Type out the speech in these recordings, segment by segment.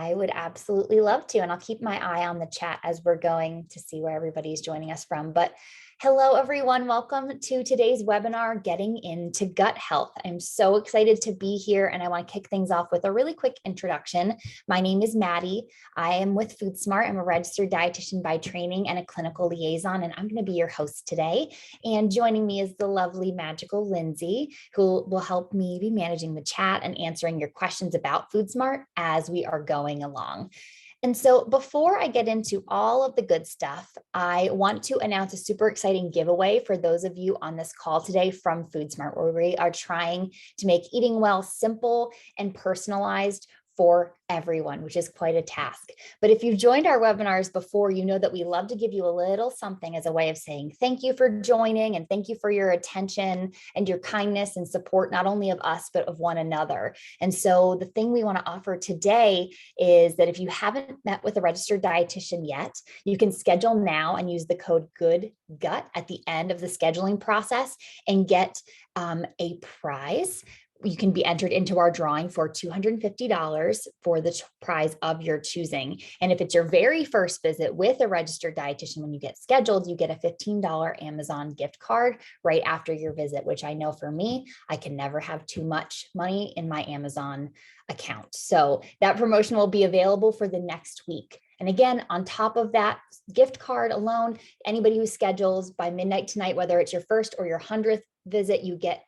I would absolutely love to, and I'll keep my eye on the chat as we're going to see where everybody's joining us from. But hello, everyone. Welcome to today's webinar, Getting into Gut Health. I'm so excited to be here, and I want to kick things off with a really quick introduction. My name is Maddie. I am with Foodsmart. I'm a registered dietitian by training and a clinical liaison, and I'm going to be your host today. And joining me is the lovely, magical Lindsay, who will help me be managing the chat and answering your questions about Foodsmart as we are going along. And so before I get into all of the good stuff, I want to announce a super exciting giveaway for those of you on this call today from Foodsmart, where we are trying to make eating well simple and personalized for everyone, which is quite a task. But if you've joined our webinars before, you know that we love to give you a little something as a way of saying thank you for joining and thank you for your attention and your kindness and support, not only of us, but of one another. And so the thing we want to offer today is that if you haven't met with a registered dietitian yet, you can schedule now and use the code GOODGUT at the end of the scheduling process and get a prize. You can be entered into our drawing for $250 for the prize of your choosing. And if it's your very first visit with a registered dietitian, when you get scheduled, you get a $15 Amazon gift card right after your visit, which I know for me, I can never have too much money in my Amazon account. So that promotion will be available for the next week. And again, on top of that gift card alone, anybody who schedules by midnight tonight, whether it's your first or your 100th visit, you get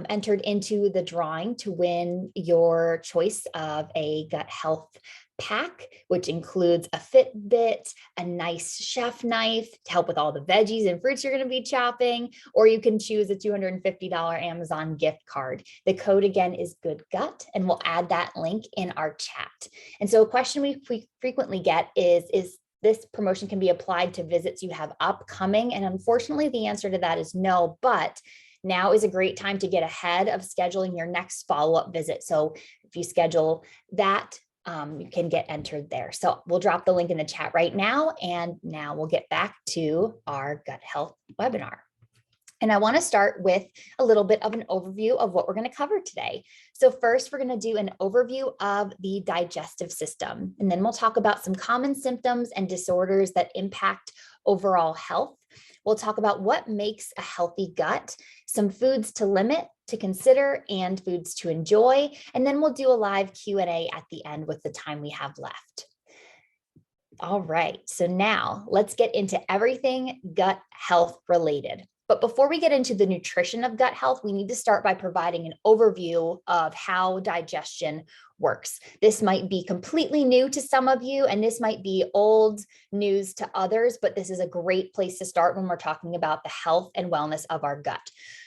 entered into the drawing to win your choice of a gut health pack, which includes a Fitbit, a nice chef knife to help with all the veggies and fruits you're going to be chopping, or you can choose a $250 Amazon gift card. The code again is GOODGUT, and we'll add that link in our chat. And so a question we frequently get is this promotion can be applied to visits you have upcoming? And unfortunately, the answer to that is no, but now is a great time to get ahead of scheduling your next follow-up visit. So if you schedule that, you can get entered there. So we'll drop the link in the chat right now. And now we'll get back to our gut health webinar. And I want to start with a little bit of an overview of what we're going to cover today. So first, we're going to do an overview of the digestive system, and then we'll talk about some common symptoms and disorders that impact overall health. We'll talk about what makes a healthy gut, some foods to limit, to consider, and foods to enjoy. And then we'll do a live Q&A at the end with the time we have left. All right, so now let's get into everything gut health related. But before we get into the nutrition of gut health, we need to start by providing an overview of how digestion works. This might be completely new to some of you, and this might be old news to others, but this is a great place to start when we're talking about the health and wellness of our gut.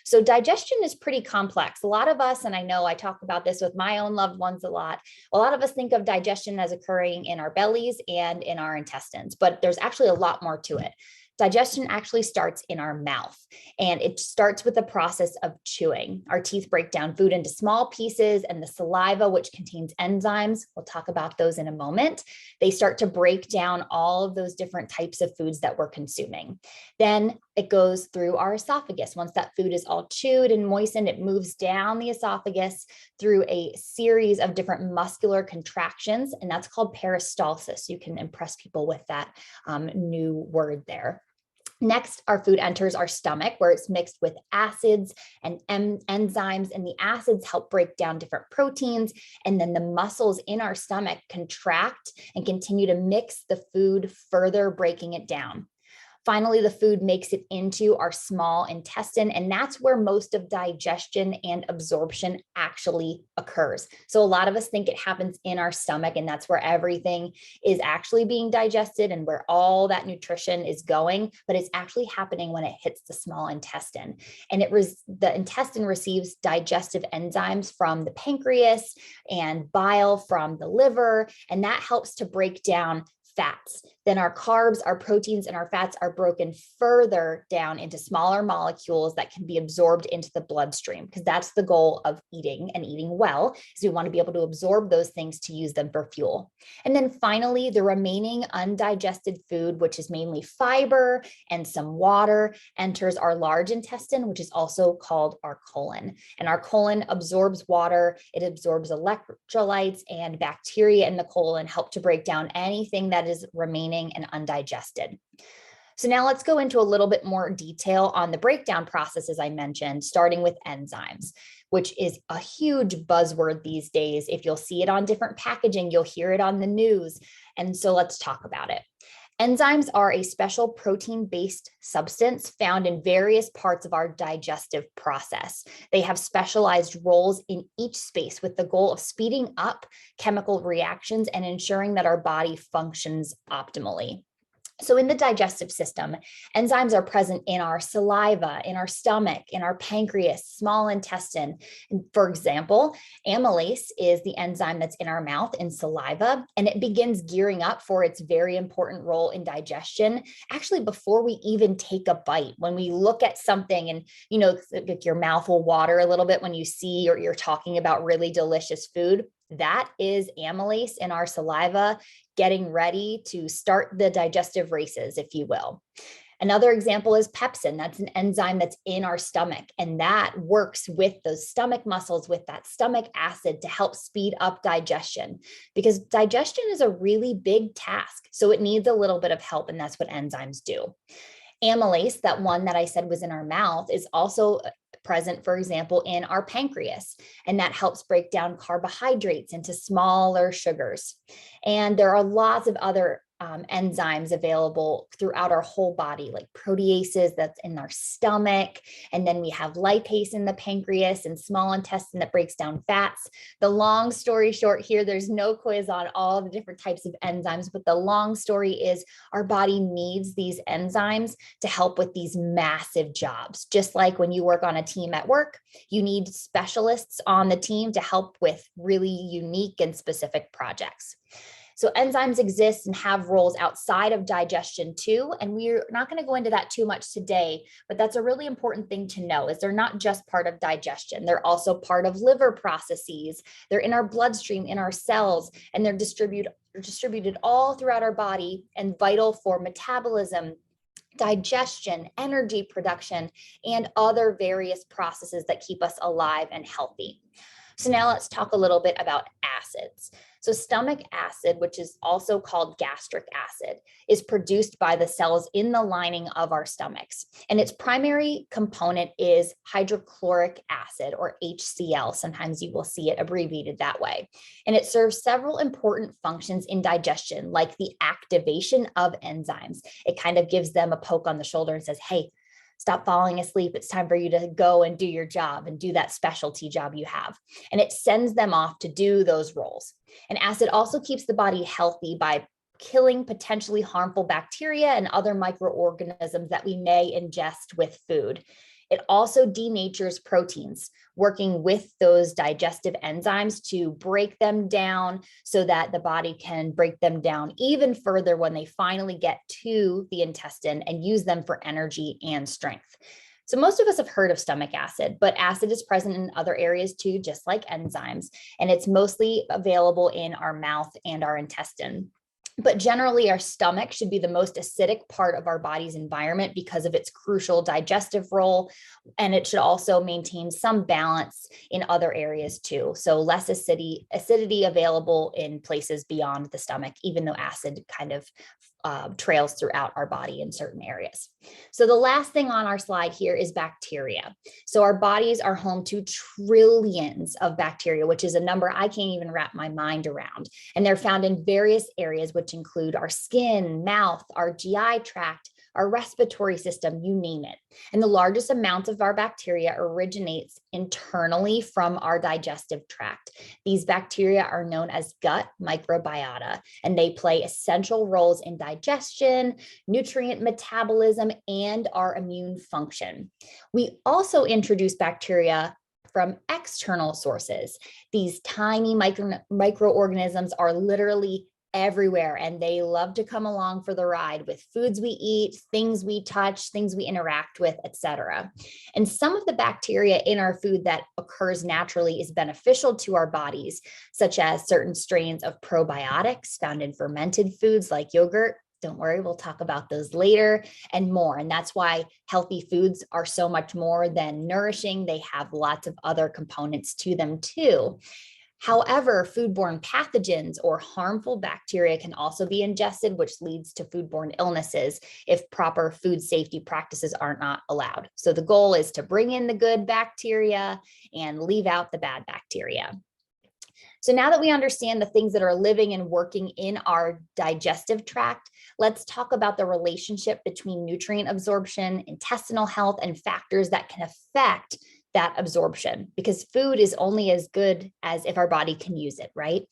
So digestion is pretty complex. A lot of us, and I know I talk about this with my own loved ones a lot of us think of digestion as occurring in our bellies and in our intestines, but there's actually a lot more to it. Digestion actually starts in our mouth, and it starts with the process of chewing. Our teeth break down food into small pieces, and the saliva, which contains enzymes, we'll talk about those in a moment, they start to break down all of those different types of foods that we're consuming. Then it goes through our esophagus. Once that food is all chewed and moistened, it moves down the esophagus through a series of different muscular contractions, and that's called peristalsis. You can impress people with that new word there. Next, our food enters our stomach, where it's mixed with acids and enzymes, and the acids help break down different proteins, and then the muscles in our stomach contract and continue to mix the food, further breaking it down. Finally, the food makes it into our small intestine, and that's where most of digestion and absorption actually occurs. So a lot of us think it happens in our stomach, and that's where everything is actually being digested and where all that nutrition is going, but it's actually happening when it hits the small intestine. And the intestine receives digestive enzymes from the pancreas and bile from the liver, and that helps to break down fats. Then our carbs, our proteins, and our fats are broken further down into smaller molecules that can be absorbed into the bloodstream, because that's the goal of eating and eating well, is we want to be able to absorb those things to use them for fuel. And then finally, the remaining undigested food, which is mainly fiber and some water, enters our large intestine, which is also called our colon. And our colon absorbs water, it absorbs electrolytes, and bacteria in the colon help to break down anything that is remaining and undigested. So now let's go into a little bit more detail on the breakdown processes I mentioned, starting with enzymes, which is a huge buzzword these days. If you'll see it on different packaging, you'll hear it on the news. And so let's talk about it. Enzymes are a special protein-based substance found in various parts of our digestive process. They have specialized roles in each space with the goal of speeding up chemical reactions and ensuring that our body functions optimally. So in the digestive system, enzymes are present in our saliva, in our stomach, in our pancreas, small intestine. And for example, amylase is the enzyme that's in our mouth in saliva, and it begins gearing up for its very important role in digestion, actually before we even take a bite. When we look at something and, like your mouth will water a little bit when you see or you're talking about really delicious food, that is amylase in our saliva getting ready to start the digestive races, if you will. Another example is pepsin. That's an enzyme that's in our stomach, and that works with those stomach muscles, with that stomach acid to help speed up digestion, because digestion is a really big task. So it needs a little bit of help, and that's what enzymes do. Amylase, that one that I said was in our mouth, is also present, for example, in our pancreas, and that helps break down carbohydrates into smaller sugars. And there are lots of other enzymes available throughout our whole body, like proteases that's in our stomach. And then we have lipase in the pancreas and small intestine that breaks down fats. The long story short here, there's no quiz on all the different types of enzymes, but the long story is our body needs these enzymes to help with these massive jobs. Just like when you work on a team at work, you need specialists on the team to help with really unique and specific projects. So enzymes exist and have roles outside of digestion too. And we're not going to go into that too much today, but that's a really important thing to know, is they're not just part of digestion. They're also part of liver processes. They're in our bloodstream, in our cells, and they're distributed all throughout our body and vital for metabolism, digestion, energy production, and other various processes that keep us alive and healthy. So now let's talk a little bit about acids. So stomach acid, which is also called gastric acid, is produced by the cells in the lining of our stomachs. And its primary component is hydrochloric acid, or HCl. Sometimes you will see it abbreviated that way. And it serves several important functions in digestion, like the activation of enzymes. It kind of gives them a poke on the shoulder and says, hey, stop falling asleep. It's time for you to go and do your job and do that specialty job you have. And it sends them off to do those roles. And acid also keeps the body healthy by killing potentially harmful bacteria and other microorganisms that we may ingest with food. It also denatures proteins, working with those digestive enzymes to break them down so that the body can break them down even further when they finally get to the intestine and use them for energy and strength. So most of us have heard of stomach acid, but acid is present in other areas too, just like enzymes, and it's mostly available in our mouth and our intestine. But generally, our stomach should be the most acidic part of our body's environment because of its crucial digestive role. And it should also maintain some balance in other areas too. So less acidity available in places beyond the stomach, even though acid kind of trails throughout our body in certain areas. So the last thing on our slide here is bacteria. So our bodies are home to trillions of bacteria, which is a number I can't even wrap my mind around. And they're found in various areas, which include our skin, mouth, our GI tract, our respiratory system, you name it. And the largest amount of our bacteria originates internally from our digestive tract. These bacteria are known as gut microbiota, and they play essential roles in digestion, nutrient metabolism, and our immune function. We also introduce bacteria from external sources. These tiny microorganisms are literally everywhere, and they love to come along for the ride with foods we eat, things we touch, things we interact with, etc. And some of the bacteria in our food that occurs naturally is beneficial to our bodies, such as certain strains of probiotics found in fermented foods like yogurt. Don't worry, we'll talk about those later, and more. And that's why healthy foods are so much more than nourishing. They have lots of other components to them too. However, foodborne pathogens or harmful bacteria can also be ingested, which leads to foodborne illnesses if proper food safety practices are not allowed. So the goal is to bring in the good bacteria and leave out the bad bacteria. So now that we understand the things that are living and working in our digestive tract, let's talk about the relationship between nutrient absorption, intestinal health, and factors that can affect that absorption, because food is only as good as if our body can use it, right?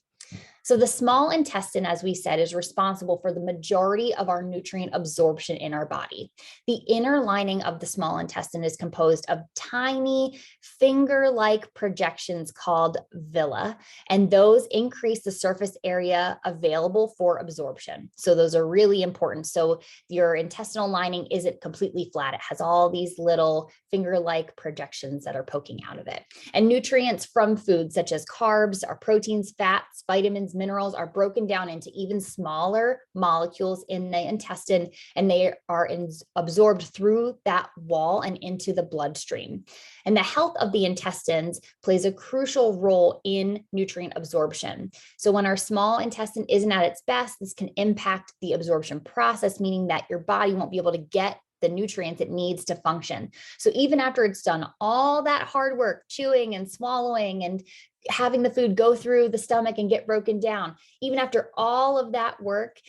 So the small intestine, as we said, is responsible for the majority of our nutrient absorption in our body. The inner lining of the small intestine is composed of tiny finger-like projections called villi, and those increase the surface area available for absorption. So those are really important. So your intestinal lining isn't completely flat. It has all these little finger-like projections that are poking out of it. And nutrients from food, such as carbs, our proteins, fats, vitamins, minerals, are broken down into even smaller molecules in the intestine, and they are absorbed through that wall and into the bloodstream. And the health of the intestines plays a crucial role in nutrient absorption. So when our small intestine isn't at its best, this can impact the absorption process, meaning that your body won't be able to get the nutrients it needs to function. So even after it's done all that hard work, chewing and swallowing and having the food go through the stomach and get broken down, even after all of that work,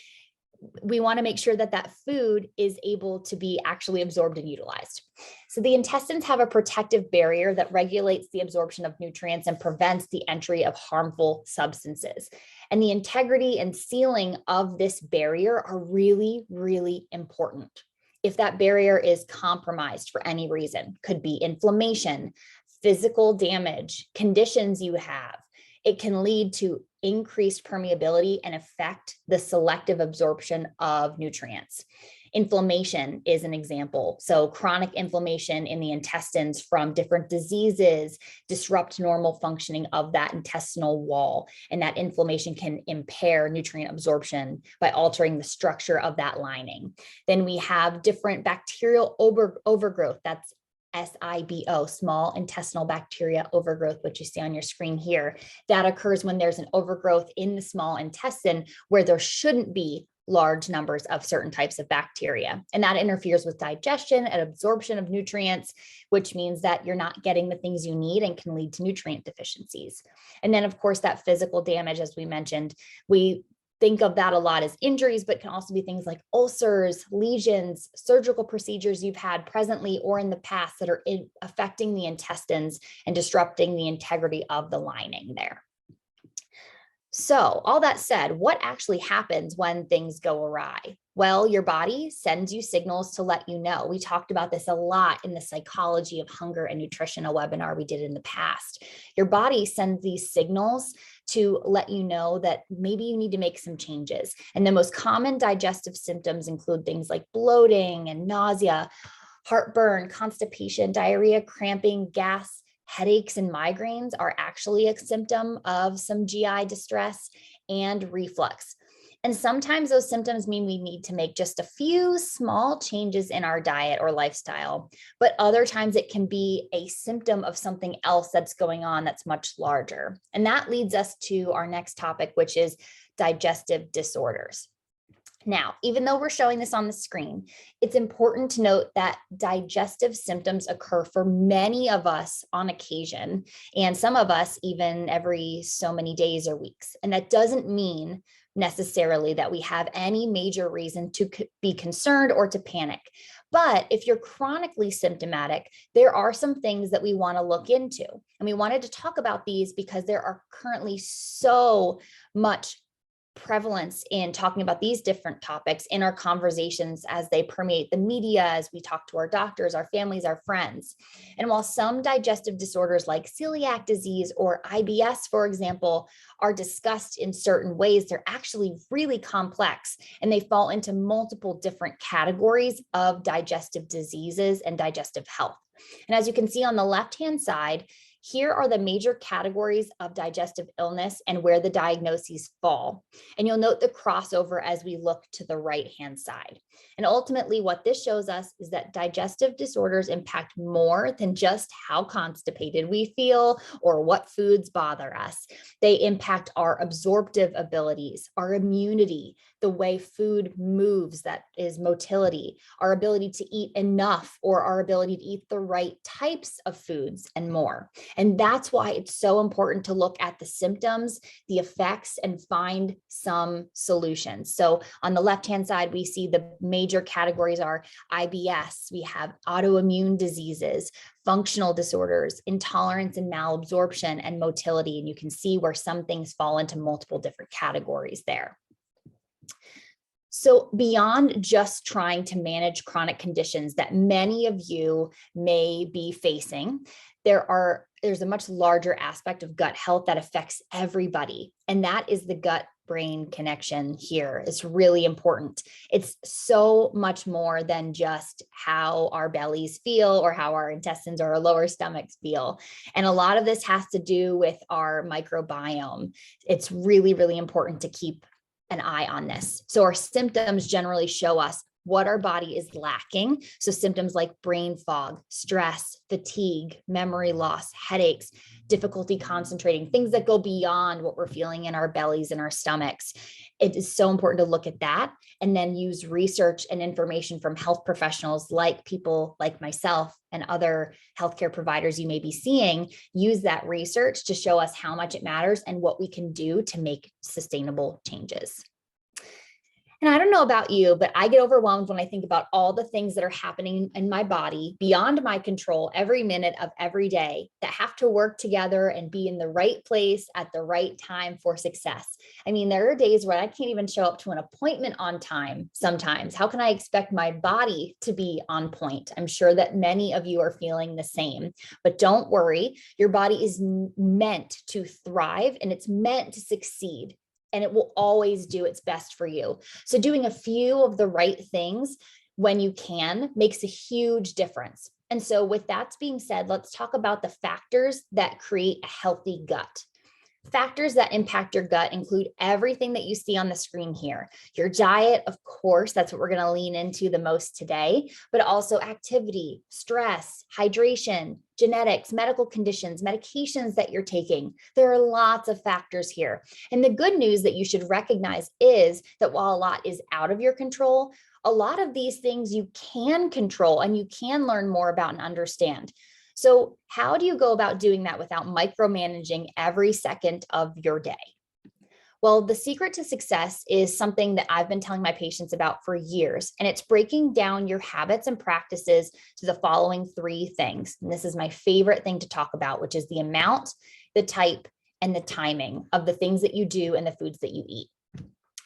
we want to make sure that that food is able to be actually absorbed and utilized. So the intestines have a protective barrier that regulates the absorption of nutrients and prevents the entry of harmful substances. And the integrity and sealing of this barrier are really, really important. If that barrier is compromised for any reason, could be inflammation, physical damage, conditions you have, it can lead to increased permeability and affect the selective absorption of nutrients. Inflammation is an example. So chronic inflammation in the intestines from different diseases disrupt normal functioning of that intestinal wall, and that inflammation can impair nutrient absorption by altering the structure of that lining. Then we have different bacterial overgrowth. That's SIBO, small intestinal bacteria overgrowth, which you see on your screen here. That occurs when there's an overgrowth in the small intestine where there shouldn't be large numbers of certain types of bacteria. And that interferes with digestion and absorption of nutrients, which means that you're not getting the things you need and can lead to nutrient deficiencies. And then, of course, that physical damage, as we mentioned, we think of that a lot as injuries, but can also be things like ulcers, lesions, surgical procedures you've had presently or in the past that are affecting the intestines and disrupting the integrity of the lining there. So all that said, what actually happens when things go awry? Well, your body sends you signals to let you know. We talked about this a lot in the psychology of hunger and nutrition, a webinar we did in the past. Your body sends these signals to let you know that maybe you need to make some changes. And the most common digestive symptoms include things like bloating and nausea, heartburn, constipation, diarrhea, cramping, gas. Headaches and migraines are actually a symptom of some GI distress, and reflux. And sometimes those symptoms mean we need to make just a few small changes in our diet or lifestyle, but other times it can be a symptom of something else that's going on that's much larger. And that leads us to our next topic, which is digestive disorders. Now, even though we're showing this on the screen, it's important to note that digestive symptoms occur for many of us on occasion, and some of us even every so many days or weeks. And that doesn't mean necessarily that we have any major reason to be concerned or to panic. But if you're chronically symptomatic, there are some things that we want to look into. And we wanted to talk about these because there are currently so much prevalence in talking about these different topics in our conversations as they permeate the media, as we talk to our doctors, our families, our friends. And while some digestive disorders like celiac disease or IBS, for example, are discussed in certain ways, they're actually really complex and they fall into multiple different categories of digestive diseases and digestive health. And as you can see on the left-hand side, here are the major categories of digestive illness and where the diagnoses fall. And you'll note the crossover as we look to the right-hand side. And ultimately, what this shows us is that digestive disorders impact more than just how constipated we feel or what foods bother us. They impact our absorptive abilities, our immunity, the way food moves, that is motility, our ability to eat enough or our ability to eat the right types of foods, and more. And that's why it's so important to look at the symptoms, the effects, and find some solutions. So on the left-hand side, we see the major categories are IBS, we have autoimmune diseases, functional disorders, intolerance and malabsorption, and motility. And you can see where some things fall into multiple different categories there. So beyond just trying to manage chronic conditions that many of you may be facing, there's a much larger aspect of gut health that affects everybody. And that is the gut-brain connection here. It's really important. It's so much more than just how our bellies feel or how our intestines or our lower stomachs feel. And a lot of this has to do with our microbiome. It's really, really important to keep an eye on this. So our symptoms generally show us what our body is lacking. So symptoms like brain fog, stress, fatigue, memory loss, headaches, difficulty concentrating, things that go beyond what we're feeling in our bellies and our stomachs. It is so important to look at that and then use research and information from health professionals like people like myself and other healthcare providers you may be seeing. Use that research to show us how much it matters and what we can do to make sustainable changes. And I don't know about you, but I get overwhelmed when I think about all the things that are happening in my body beyond my control every minute of every day that have to work together and be in the right place at the right time for success. I mean, there are days where I can't even show up to an appointment on time sometimes. How can I expect my body to be on point? I'm sure that many of you are feeling the same, but don't worry. Your body is meant to thrive and it's meant to succeed. And it will always do its best for you. So doing a few of the right things when you can makes a huge difference. And so with that being said, let's talk about the factors that create a healthy gut. Factors that impact your gut include everything that you see on the screen here. Your diet, of course, that's what we're going to lean into the most today, but also activity, stress, hydration, genetics, medical conditions, medications that you're taking. There are lots of factors here. And the good news that you should recognize is that while a lot is out of your control, a lot of these things you can control and you can learn more about and understand. So how do you go about doing that without micromanaging every second of your day? Well, the secret to success is something that I've been telling my patients about for years, and it's breaking down your habits and practices to the following three things. And this is my favorite thing to talk about, which is the amount, the type, and the timing of the things that you do and the foods that you eat.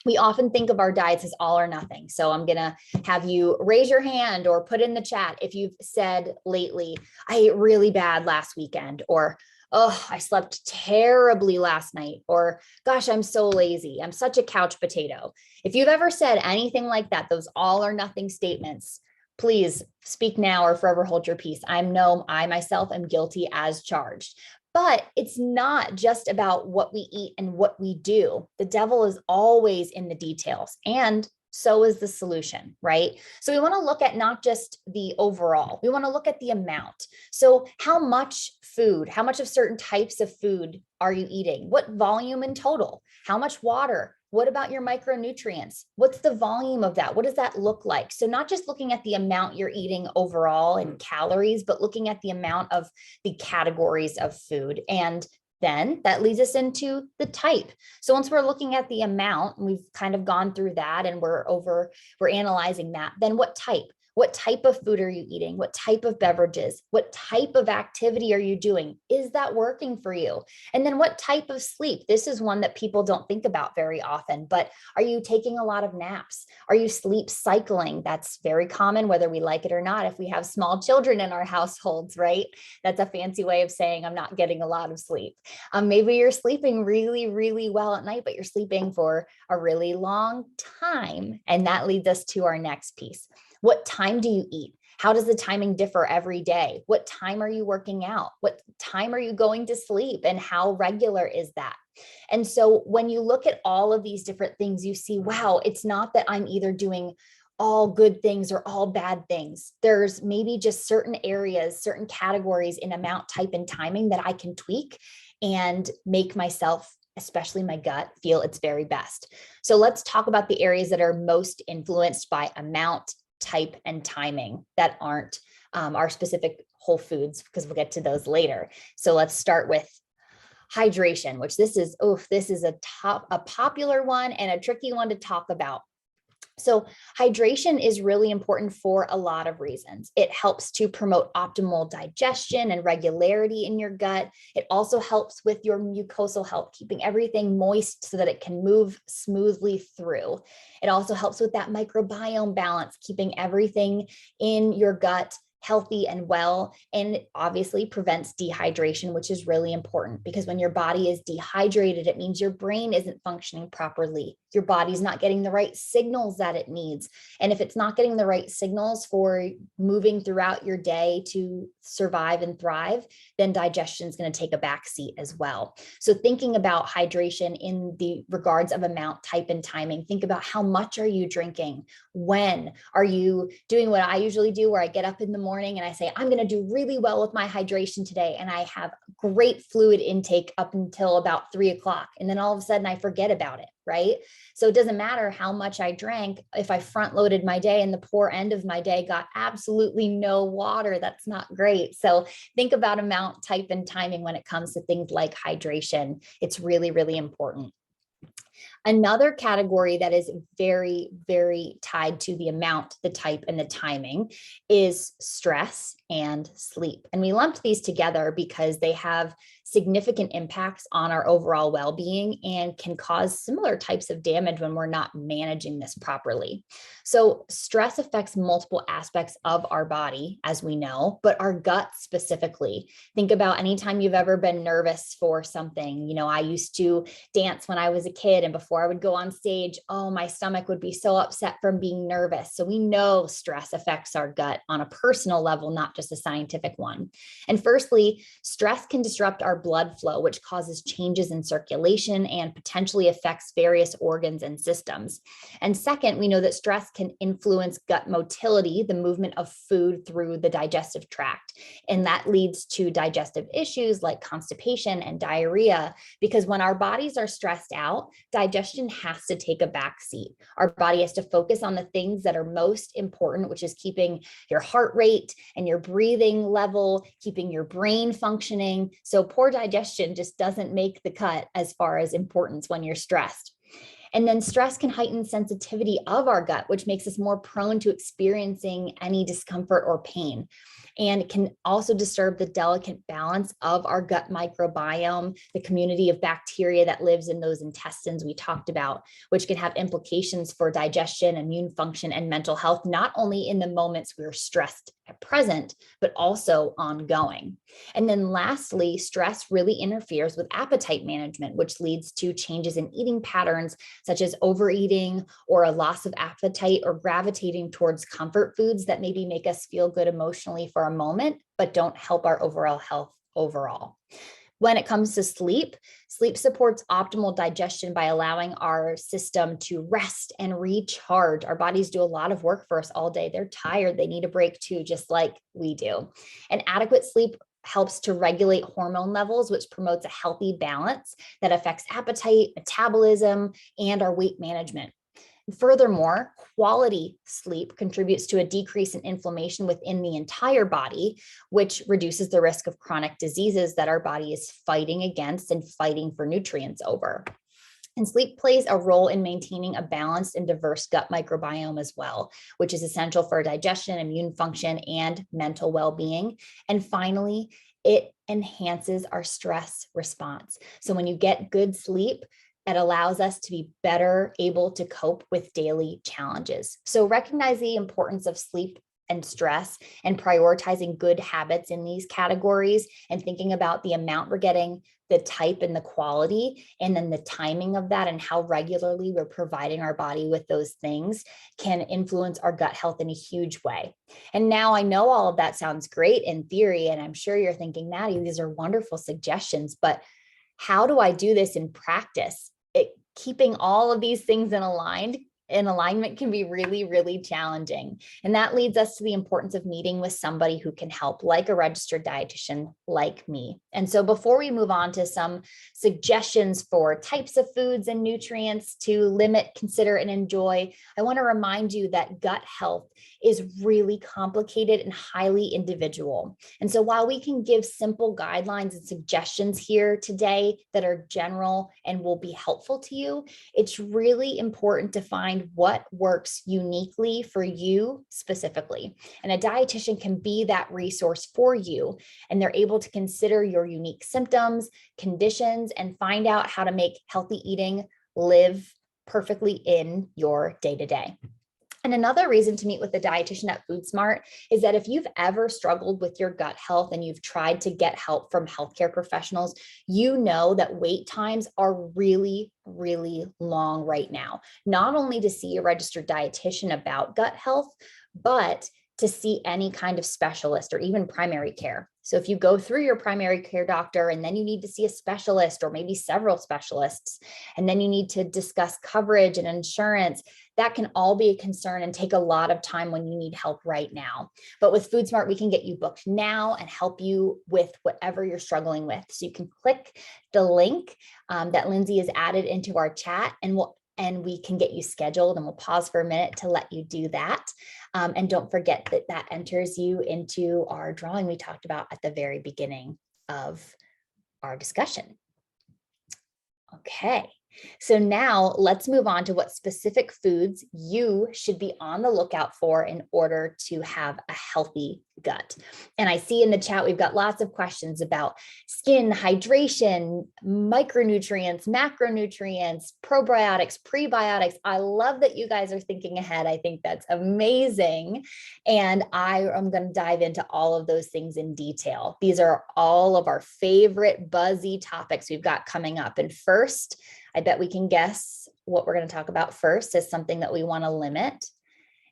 We often think of our diets as all or nothing. So I'm going to have you raise your hand or put in the chat if you've said lately, I ate really bad last weekend, or, oh, I slept terribly last night, or gosh, I'm so lazy. I'm such a couch potato. If you've ever said anything like that, those all or nothing statements, please speak now or forever hold your peace. I myself am guilty as charged. But it's not just about what we eat and what we do. The devil is always in the details, and so is the solution, right? So we want to look at not just the overall, we want to look at the amount. So how much food, how much of certain types of food are you eating? What volume in total? How much water? What about your micronutrients? What's the volume of that? What does that look like? So not just looking at the amount you're eating overall in calories, but looking at the amount of the categories of food. And then that leads us into the type. So once we're looking at the amount, and we've kind of gone through that and we're analyzing that, then what type? What type of food are you eating? What type of beverages? What type of activity are you doing? Is that working for you? And then what type of sleep? This is one that people don't think about very often, but are you taking a lot of naps? Are you sleep cycling? That's very common, whether we like it or not. If we have small children in our households, right? That's a fancy way of saying I'm not getting a lot of sleep. Maybe you're sleeping really, really well at night, but you're sleeping for a really long time. And that leads us to our next piece. What time do you eat? How does the timing differ every day? What time are you working out? What time are you going to sleep? And how regular is that? And so when you look at all of these different things, you see, wow, it's not that I'm either doing all good things or all bad things. There's maybe just certain areas, certain categories in amount, type, and timing that I can tweak and make myself, especially my gut, feel its very best. So let's talk about the areas that are most influenced by amount, type, and timing that aren't our specific whole foods, because we'll get to those later. So let's start with hydration, which this is a popular one and a tricky one to talk about. So hydration is really important for a lot of reasons. It helps to promote optimal digestion and regularity in your gut. It also helps with your mucosal health, keeping everything moist so that it can move smoothly through. It also helps with that microbiome balance, keeping everything in your gut healthy and well, and it obviously prevents dehydration, which is really important because when your body is dehydrated, it means your brain isn't functioning properly. Your body's not getting the right signals that it needs. And if it's not getting the right signals for moving throughout your day to survive and thrive, then digestion is going to take a back seat as well. So thinking about hydration in the regards of amount, type, and timing, think about how much are you drinking? When are you doing what I usually do, where I get up in the morning and I say, I'm going to do really well with my hydration today. And I have great fluid intake up until about 3 o'clock. And then all of a sudden I forget about it, right? So it doesn't matter how much I drank. If I front loaded my day and the poor end of my day got absolutely no water, that's not great. So think about amount, type, and timing when it comes to things like hydration. It's really, really important. Another category that is very, very tied to the amount, the type, and the timing is stress and sleep. And we lumped these together because they have significant impacts on our overall well-being and can cause similar types of damage when we're not managing this properly. So stress affects multiple aspects of our body, as we know, but our gut specifically. Think about anytime you've ever been nervous for something. You know, I used to dance when I was a kid, and before I would go on stage, oh, my stomach would be so upset from being nervous. So we know stress affects our gut on a personal level, not just a scientific one. And firstly, stress can disrupt our blood flow, which causes changes in circulation and potentially affects various organs and systems. And second, we know that stress can influence gut motility, the movement of food through the digestive tract. And that leads to digestive issues like constipation and diarrhea, because when our bodies are stressed out, digestion has to take a back seat. Our body has to focus on the things that are most important, which is keeping your heart rate and your breathing level, keeping your brain functioning. So poor digestion just doesn't make the cut as far as importance when you're stressed. And then stress can heighten sensitivity of our gut, which makes us more prone to experiencing any discomfort or pain. And it can also disturb the delicate balance of our gut microbiome, the community of bacteria that lives in those intestines we talked about, which can have implications for digestion, immune function, and mental health, not only in the moments we're stressed at present, but also ongoing. And then lastly, stress really interferes with appetite management, which leads to changes in eating patterns, such as overeating or a loss of appetite or gravitating towards comfort foods that maybe make us feel good emotionally for a moment, but don't help our overall health overall. When it comes to sleep, sleep supports optimal digestion by allowing our system to rest and recharge. Our bodies do a lot of work for us all day. They're tired. They need a break too, just like we do. And adequate sleep helps to regulate hormone levels, which promotes a healthy balance that affects appetite, metabolism, and our weight management. Furthermore, quality sleep contributes to a decrease in inflammation within the entire body, which reduces the risk of chronic diseases that our body is fighting against and fighting for nutrients over. And sleep plays a role in maintaining a balanced and diverse gut microbiome as well, which is essential for digestion, immune function, and mental well-being. And finally, it enhances our stress response. So when you get good sleep, it allows us to be better able to cope with daily challenges. So recognize the importance of sleep and stress and prioritizing good habits in these categories and thinking about the amount we're getting, the type and the quality, and then the timing of that and how regularly we're providing our body with those things can influence our gut health in a huge way. And now I know all of that sounds great in theory, and I'm sure you're thinking, Maddie, these are wonderful suggestions, but how do I do this in practice? Keeping all of these things in alignment can be really, really challenging. And that leads us to the importance of meeting with somebody who can help, like a registered dietitian like me. And so before we move on to some suggestions for types of foods and nutrients to limit, consider, and enjoy, I want to remind you that gut health is really complicated and highly individual. And so while we can give simple guidelines and suggestions here today that are general and will be helpful to you, it's really important to find what works uniquely for you specifically. And a dietitian can be that resource for you, and they're able to consider your unique symptoms, conditions, and find out how to make healthy eating live perfectly in your day-to-day. And another reason to meet with a dietitian at Foodsmart is that if you've ever struggled with your gut health and you've tried to get help from healthcare professionals, you know that wait times are really, really long right now, not only to see a registered dietitian about gut health, but to see any kind of specialist or even primary care. So if you go through your primary care doctor and then you need to see a specialist or maybe several specialists, and then you need to discuss coverage and insurance, that can all be a concern and take a lot of time when you need help right now. But with Foodsmart, we can get you booked now and help you with whatever you're struggling with. So you can click the link that Lindsay has added into our chat, and we can get you scheduled, and we'll pause for a minute to let you do that. And don't forget that that enters you into our drawing we talked about at the very beginning of our discussion. Okay, so now let's move on to what specific foods you should be on the lookout for in order to have a healthy gut. And I see in the chat, we've got lots of questions about skin, hydration, micronutrients, macronutrients, probiotics, prebiotics. I love that you guys are thinking ahead. I think that's amazing. And I am going to dive into all of those things in detail. These are all of our favorite buzzy topics we've got coming up. And first, I bet we can guess what we're going to talk about first is something that we want to limit.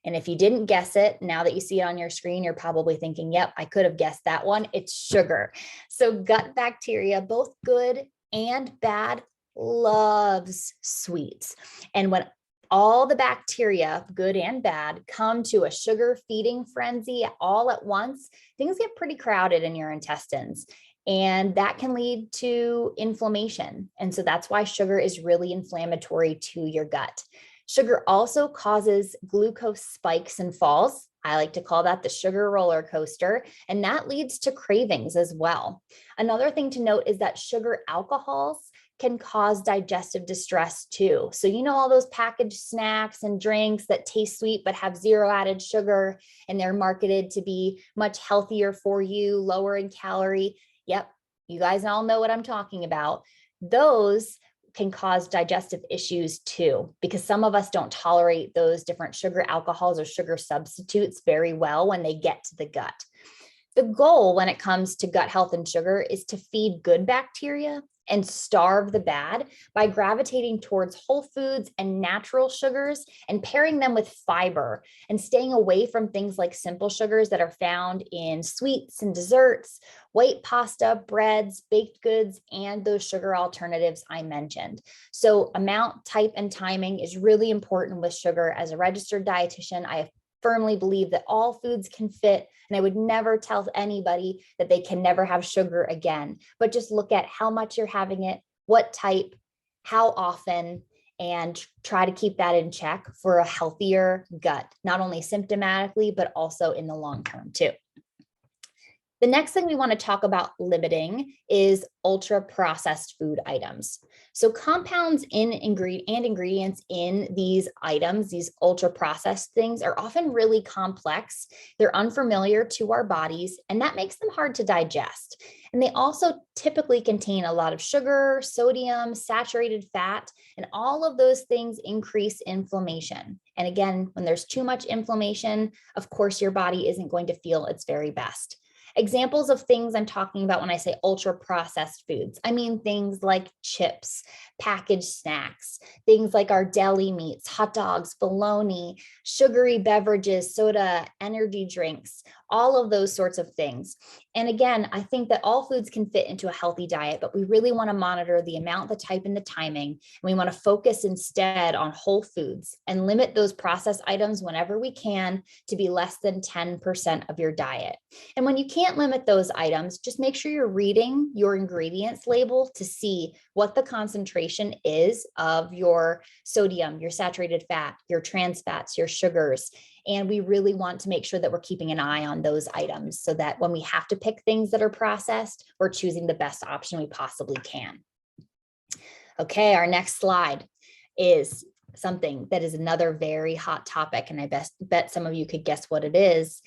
And if you didn't guess it, now that you see it on your screen, you're probably thinking, yep, I could have guessed that one. It's sugar. So gut bacteria, both good and bad, loves sweets. And when all the bacteria, good and bad, come to a sugar feeding frenzy all at once, things get pretty crowded in your intestines. And that can lead to inflammation. And so that's why sugar is really inflammatory to your gut. Sugar also causes glucose spikes and falls. I like to call that the sugar roller coaster, and that leads to cravings as well. Another thing to note is that sugar alcohols can cause digestive distress too. So you know all those packaged snacks and drinks that taste sweet but have zero added sugar, and they're marketed to be much healthier for you, lower in calorie. Yep, you guys all know what I'm talking about. Those can cause digestive issues too, because some of us don't tolerate those different sugar alcohols or sugar substitutes very well when they get to the gut. The goal when it comes to gut health and sugar is to feed good bacteria and starve the bad by gravitating towards whole foods and natural sugars and pairing them with fiber and staying away from things like simple sugars that are found in sweets and desserts, white pasta, breads, baked goods, and those sugar alternatives I mentioned. So amount, type, and timing is really important with sugar. As a registered dietitian, I firmly believe that all foods can fit, and I would never tell anybody that they can never have sugar again, but just look at how much you're having it, what type, how often, and try to keep that in check for a healthier gut, not only symptomatically, but also in the long term too. The next thing we want to talk about limiting is ultra processed food items. So compounds and ingredients in these items, these ultra processed things, are often really complex. They're unfamiliar to our bodies, and that makes them hard to digest. And they also typically contain a lot of sugar, sodium, saturated fat, and all of those things increase inflammation. And again, when there's too much inflammation, of course, your body isn't going to feel its very best. Examples of things I'm talking about when I say ultra processed foods, I mean things like chips, packaged snacks, things like our deli meats, hot dogs, bologna, sugary beverages, soda, energy drinks, all of those sorts of things. And again, I think that all foods can fit into a healthy diet, but we really want to monitor the amount, the type, and the timing. And we want to focus instead on whole foods and limit those processed items whenever we can to be less than 10% of your diet. And when you can't limit those items, just make sure you're reading your ingredients label to see what the concentration is of your sodium, your saturated fat, your trans fats, your sugars. And we really want to make sure that we're keeping an eye on those items so that when we have to pick things that are processed, we're choosing the best option we possibly can. Okay, our next slide is something that is another very hot topic, and I bet some of you could guess what it is.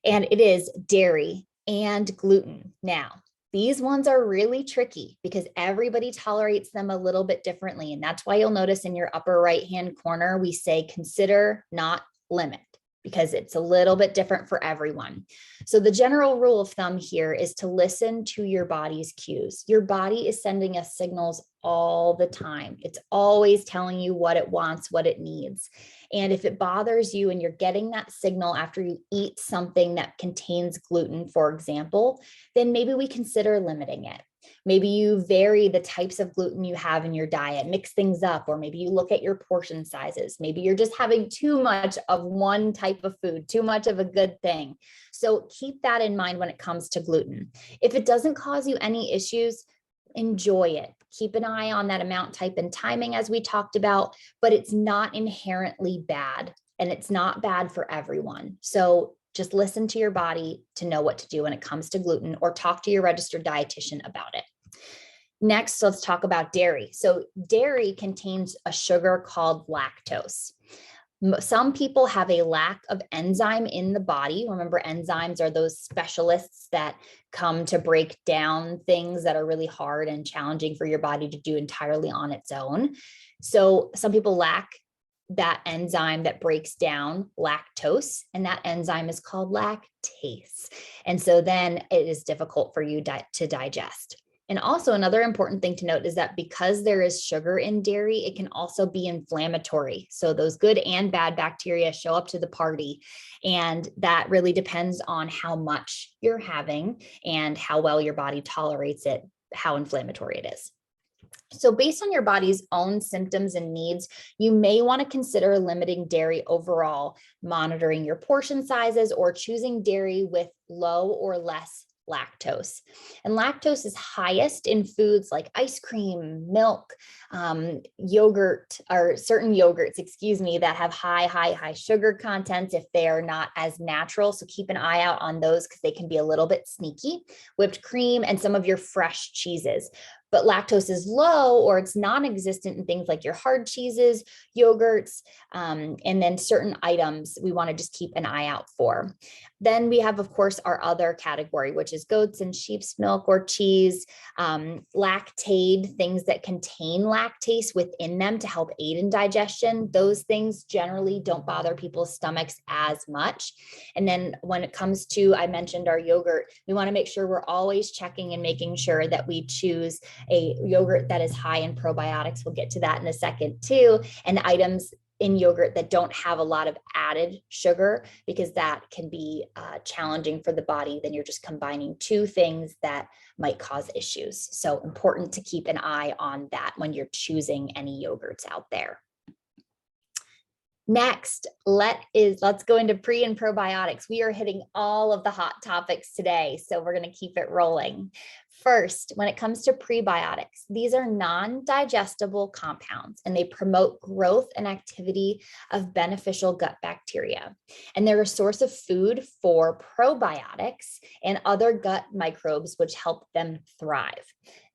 And it is dairy and gluten. Now, these ones are really tricky because everybody tolerates them a little bit differently. And that's why you'll notice in your upper right-hand corner, we say consider, not limit, because it's a little bit different for everyone. So the general rule of thumb here is to listen to your body's cues. Your body is sending us signals all the time. It's always telling you what it wants, what it needs. And if it bothers you and you're getting that signal after you eat something that contains gluten, for example, then maybe we consider limiting it. Maybe you vary the types of gluten you have in your diet, mix things up, or maybe you look at your portion sizes. Maybe you're just having too much of one type of food, too much of a good thing. So keep that in mind when it comes to gluten. If it doesn't cause you any issues, enjoy it. Keep an eye on that amount, type, and timing as we talked about, but it's not inherently bad, and it's not bad for everyone. So just listen to your body to know what to do when it comes to gluten, or talk to your registered dietitian about it. Next, let's talk about dairy. So dairy contains a sugar called lactose. Some people have a lack of enzyme in the body. Remember, enzymes are those specialists that come to break down things that are really hard and challenging for your body to do entirely on its own. So some people lack that enzyme that breaks down lactose, and that enzyme is called lactase. And so then it is difficult for you to digest. And also another important thing to note is that because there is sugar in dairy, it can also be inflammatory. So those good and bad bacteria show up to the party. And that really depends on how much you're having and how well your body tolerates it, how inflammatory it is. So based on your body's own symptoms and needs, you may want to consider limiting dairy overall, monitoring your portion sizes, or choosing dairy with low or less lactose. And lactose is highest in foods like ice cream, milk, yogurt, or certain yogurts, that have high sugar contents if they are not as natural. So keep an eye out on those because they can be a little bit sneaky. Whipped cream and some of your fresh cheeses. But lactose is low or it's non-existent in things like your hard cheeses, yogurts, and then certain items we want to just keep an eye out for. Then we have, of course, our other category, which is goats and sheep's milk or cheese, lactate, things that contain lactase within them to help aid in digestion. Those things generally don't bother people's stomachs as much. And then when it comes to, I mentioned our yogurt, we want to make sure we're always checking and making sure that we choose a yogurt that is high in probiotics. We'll get to that in a second too. And items in yogurt that don't have a lot of added sugar, because that can be challenging for the body. Then you're just combining two things that might cause issues. So important to keep an eye on that when you're choosing any yogurts out there. Next, let's go into pre and probiotics. We are hitting all of the hot topics today, so we're going to keep it rolling. First, when it comes to prebiotics, these are non-digestible compounds and they promote growth and activity of beneficial gut bacteria. And they're a source of food for probiotics and other gut microbes, which help them thrive.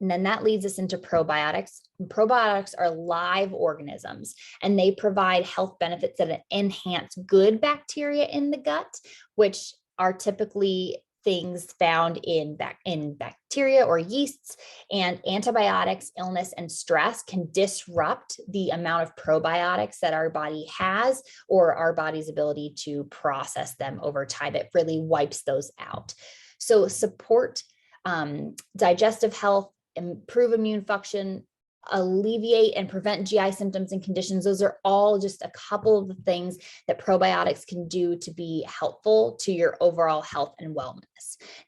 And then that leads us into probiotics. Probiotics are live organisms and they provide health benefits that enhance good bacteria in the gut, which are typically things found in bacteria or yeasts, and antibiotics, illness, and stress can disrupt the amount of probiotics that our body has or our body's ability to process them over time. It really wipes those out. So support digestive health, improve immune function, alleviate and prevent GI symptoms and conditions. Those are all just a couple of the things that probiotics can do to be helpful to your overall health and wellness.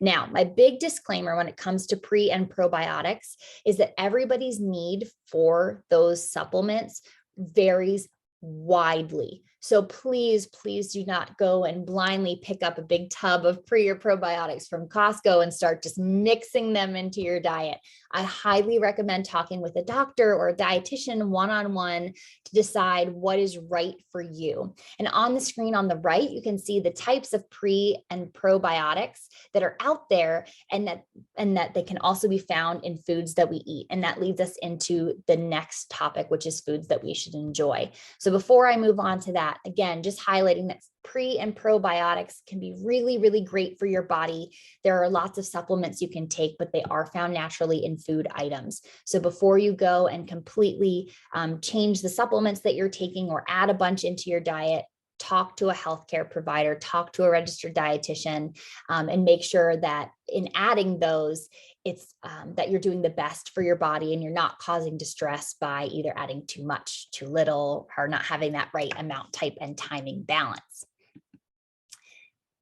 Now, my big disclaimer when it comes to pre and probiotics is that everybody's need for those supplements varies widely. So please do not go and blindly pick up a big tub of pre or probiotics from Costco and start just mixing them into your diet. I highly recommend talking with a doctor or a dietitian one-on-one to decide what is right for you. And on the screen on the right, you can see the types of pre and probiotics that are out there and that they can also be found in foods that we eat. And that leads us into the next topic, which is foods that we should enjoy. So before I move on to that, again, just highlighting that pre and probiotics can be really, really great for your body. There are lots of supplements you can take, but they are found naturally in food items. So before you go and completely change the supplements that you're taking or add a bunch into your diet, talk to a healthcare provider, talk to a registered dietitian, and make sure that in adding those, it's that you're doing the best for your body and you're not causing distress by either adding too much, too little, or not having that right amount, type, and timing balance.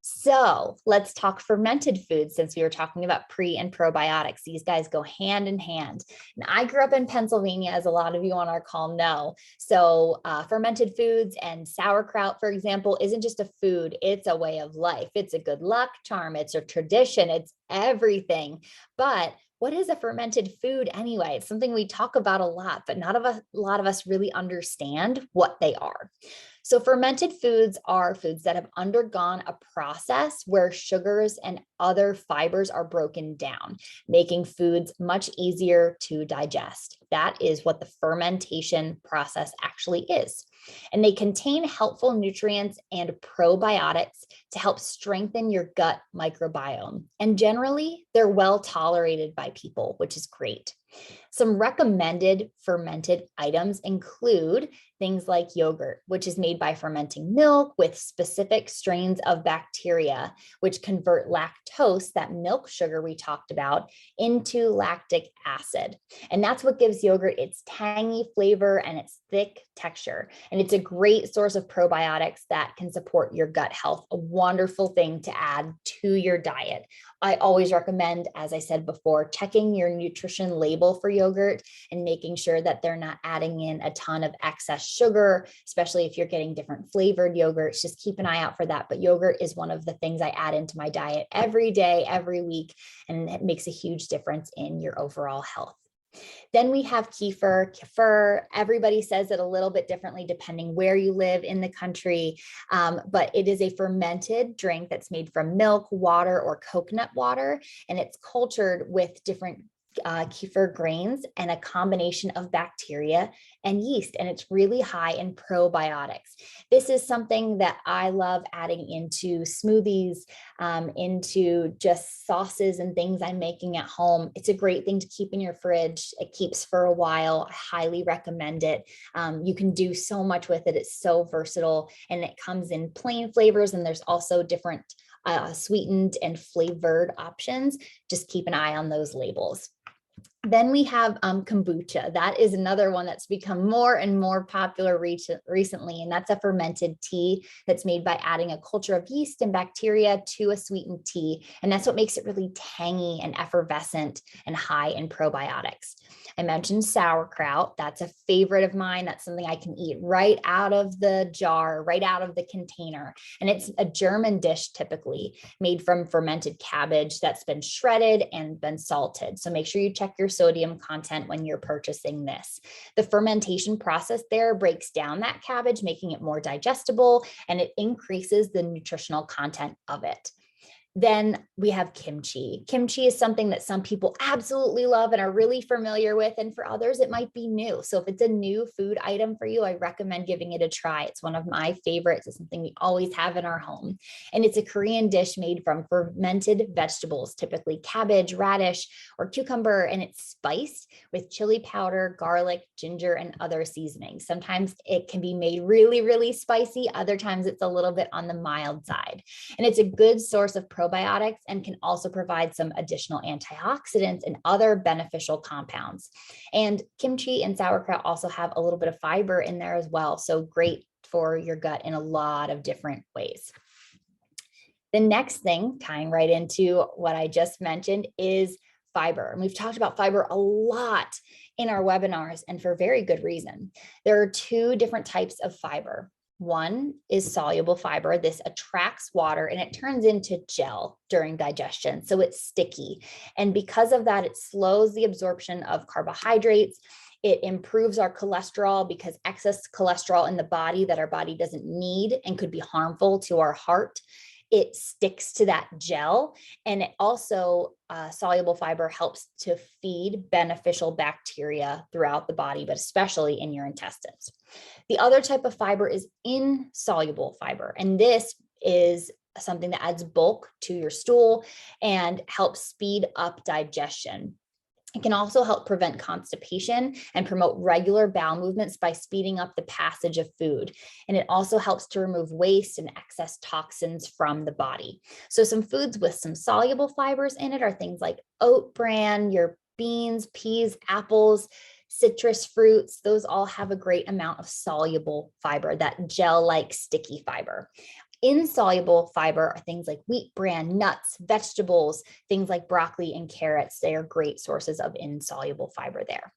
So let's talk fermented foods since we were talking about pre and probiotics. These guys go hand in hand. And I grew up in Pennsylvania, as a lot of you on our call know. So fermented foods and sauerkraut, for example, isn't just a food, it's a way of life. It's a good luck charm. It's a tradition. It's everything. But what is a fermented food anyway? It's something we talk about a lot, but not a lot of us really understand what they are. So fermented foods are foods that have undergone a process where sugars and other fibers are broken down, making foods much easier to digest. That is what the fermentation process actually is. And they contain helpful nutrients and probiotics to help strengthen your gut microbiome. And generally, they're well tolerated by people, which is great. Some recommended fermented items include things like yogurt, which is made by fermenting milk with specific strains of bacteria, which convert lactose, that milk sugar we talked about, into lactic acid. And that's what gives yogurt its tangy flavor and its thick texture. And it's a great source of probiotics that can support your gut health, a wonderful thing to add to your diet. I always recommend, as I said before, checking your nutrition label for yogurt and making sure that they're not adding in a ton of excess sugar, especially if you're getting different flavored yogurts. Just keep an eye out for that. But yogurt is one of the things I add into my diet every day, every week, and it makes a huge difference in your overall health. Then we have kefir. Kefir, everybody says it a little bit differently depending where you live in the country, but it is a fermented drink that's made from milk, water, or coconut water, and it's cultured with different kefir grains and a combination of bacteria and yeast, and it's really high in probiotics. This is something that I love adding into smoothies, into just sauces and things I'm making at home. It's a great thing to keep in your fridge. It keeps for a while. I highly recommend it. You can do so much with it. It's so versatile, and it comes in plain flavors, and there's also different sweetened and flavored options. Just keep an eye on those labels. Then we have kombucha. That is another one that's become more and more popular recently, and that's a fermented tea that's made by adding a culture of yeast and bacteria to a sweetened tea, and that's what makes it really tangy and effervescent and high in probiotics. I mentioned sauerkraut. That's a favorite of mine. That's something I can eat right out of the jar, right out of the container, and it's a German dish typically made from fermented cabbage that's been shredded and been salted. So make sure you check your sodium content when you're purchasing this. The fermentation process there breaks down that cabbage, making it more digestible, and it increases the nutritional content of it. Then we have kimchi. Kimchi is something that some people absolutely love and are really familiar with, and for others, it might be new. So if it's a new food item for you, I recommend giving it a try. It's one of my favorites. It's something we always have in our home. And it's a Korean dish made from fermented vegetables, typically cabbage, radish, or cucumber, and it's spiced with chili powder, garlic, ginger, and other seasonings. Sometimes it can be made really, really spicy. Other times it's a little bit on the mild side. And it's a good source of probiotics and can also provide some additional antioxidants and other beneficial compounds. And kimchi and sauerkraut also have a little bit of fiber in there as well. So great for your gut in a lot of different ways. The next thing, tying right into what I just mentioned, is fiber. And we've talked about fiber a lot in our webinars, and for very good reason. There are two different types of fiber. One is soluble fiber. This attracts water and it turns into gel during digestion. So it's sticky. And because of that, it slows the absorption of carbohydrates. It improves our cholesterol because excess cholesterol in the body that our body doesn't need and could be harmful to our heart. It sticks to that gel, and it also soluble fiber helps to feed beneficial bacteria throughout the body, but especially in your intestines. The other type of fiber is insoluble fiber, and this is something that adds bulk to your stool and helps speed up digestion. It can also help prevent constipation and promote regular bowel movements by speeding up the passage of food. And it also helps to remove waste and excess toxins from the body. So some foods with some soluble fibers in it are things like oat bran, your beans, peas, apples, citrus fruits. Those all have a great amount of soluble fiber, that gel-like sticky fiber. Insoluble fiber are things like wheat bran, nuts, vegetables, things like broccoli and carrots. They are great sources of insoluble fiber there.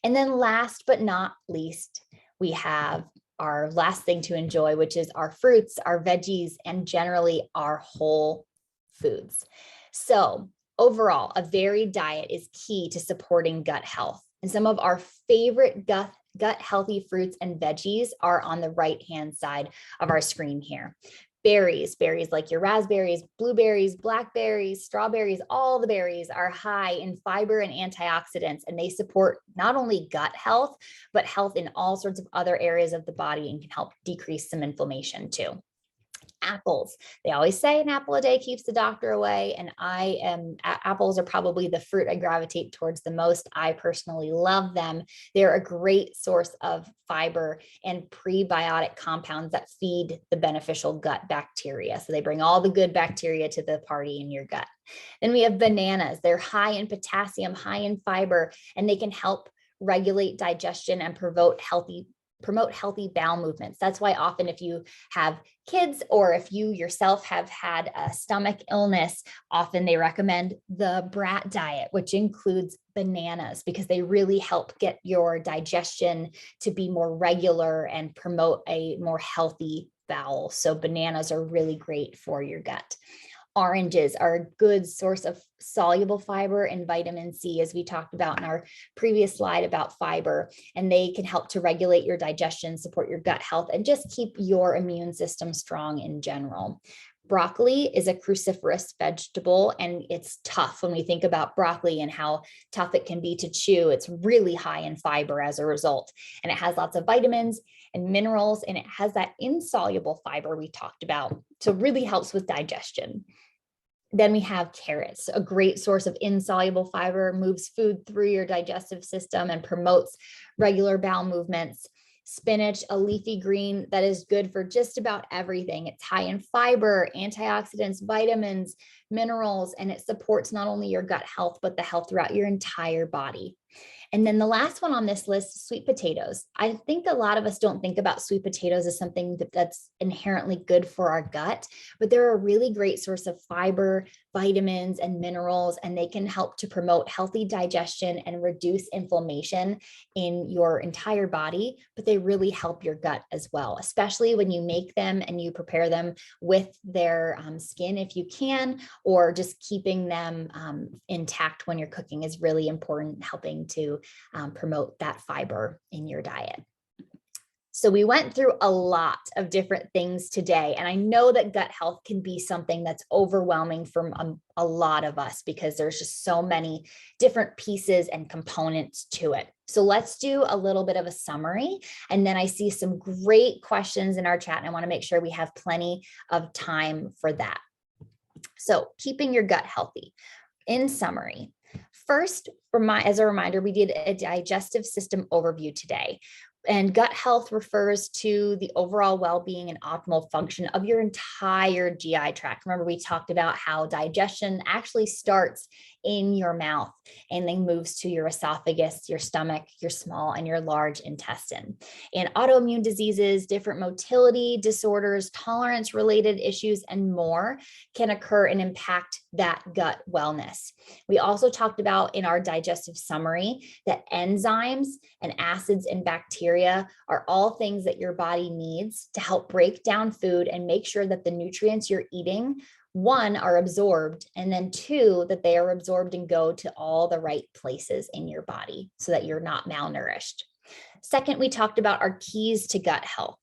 And then last but not least, we have our last thing to enjoy, which is our fruits, our veggies, and generally our whole foods. So overall, a varied diet is key to supporting gut health. And some of our favorite gut healthy fruits and veggies are on the right-hand side of our screen here. Berries like your raspberries, blueberries, blackberries, strawberries, all the berries are high in fiber and antioxidants, and they support not only gut health, but health in all sorts of other areas of the body and can help decrease some inflammation too. Apples. They always say an apple a day keeps the doctor away. And apples are probably the fruit I gravitate towards the most. I personally love them. They're a great source of fiber and prebiotic compounds that feed the beneficial gut bacteria. So they bring all the good bacteria to the party in your gut. Then we have bananas. They're high in potassium, high in fiber, and they can help regulate digestion and promote healthy bowel movements. That's why often if you have kids or if you yourself have had a stomach illness, often they recommend the brat diet, which includes bananas, because they really help get your digestion to be more regular and promote a more healthy bowel. So bananas are really great for your gut. Oranges are a good source of soluble fiber and vitamin C, as we talked about in our previous slide about fiber, and they can help to regulate your digestion, support your gut health, and just keep your immune system strong in general. Broccoli is a cruciferous vegetable, and it's tough when we think about broccoli and how tough it can be to chew. It's really high in fiber as a result, and it has lots of vitamins and minerals, and it has that insoluble fiber we talked about. So it really helps with digestion. Then we have carrots, a great source of insoluble fiber, moves food through your digestive system and promotes regular bowel movements. Spinach, a leafy green that is good for just about everything. It's high in fiber, antioxidants, vitamins, minerals, and it supports not only your gut health, but the health throughout your entire body. And then the last one on this list, sweet potatoes. I think a lot of us don't think about sweet potatoes as something that's inherently good for our gut, but they're a really great source of fiber, vitamins, and minerals, and they can help to promote healthy digestion and reduce inflammation in your entire body, but they really help your gut as well, especially when you make them and you prepare them with their skin if you can, or just keeping them intact when you're cooking is really important, helping to promote that fiber in your diet. So we went through a lot of different things today, and I know that gut health can be something that's overwhelming for a lot of us because there's just so many different pieces and components to it. So let's do a little bit of a summary, and then I see some great questions in our chat, and I want to make sure we have plenty of time for that. So keeping your gut healthy. In summary, first, as a reminder, we did a digestive system overview today. And gut health refers to the overall well-being and optimal function of your entire GI tract. Remember, we talked about how digestion actually starts in your mouth and then moves to your esophagus, your stomach, your small and your large intestine. And autoimmune diseases, different motility disorders, tolerance-related issues, and more can occur and impact that gut wellness. We also talked about in our digestive summary that enzymes and acids and bacteria are all things that your body needs to help break down food and make sure that the nutrients you're eating, one, are absorbed, and then two, that they are absorbed and go to all the right places in your body so that you're not malnourished. Second, we talked about our keys to gut health.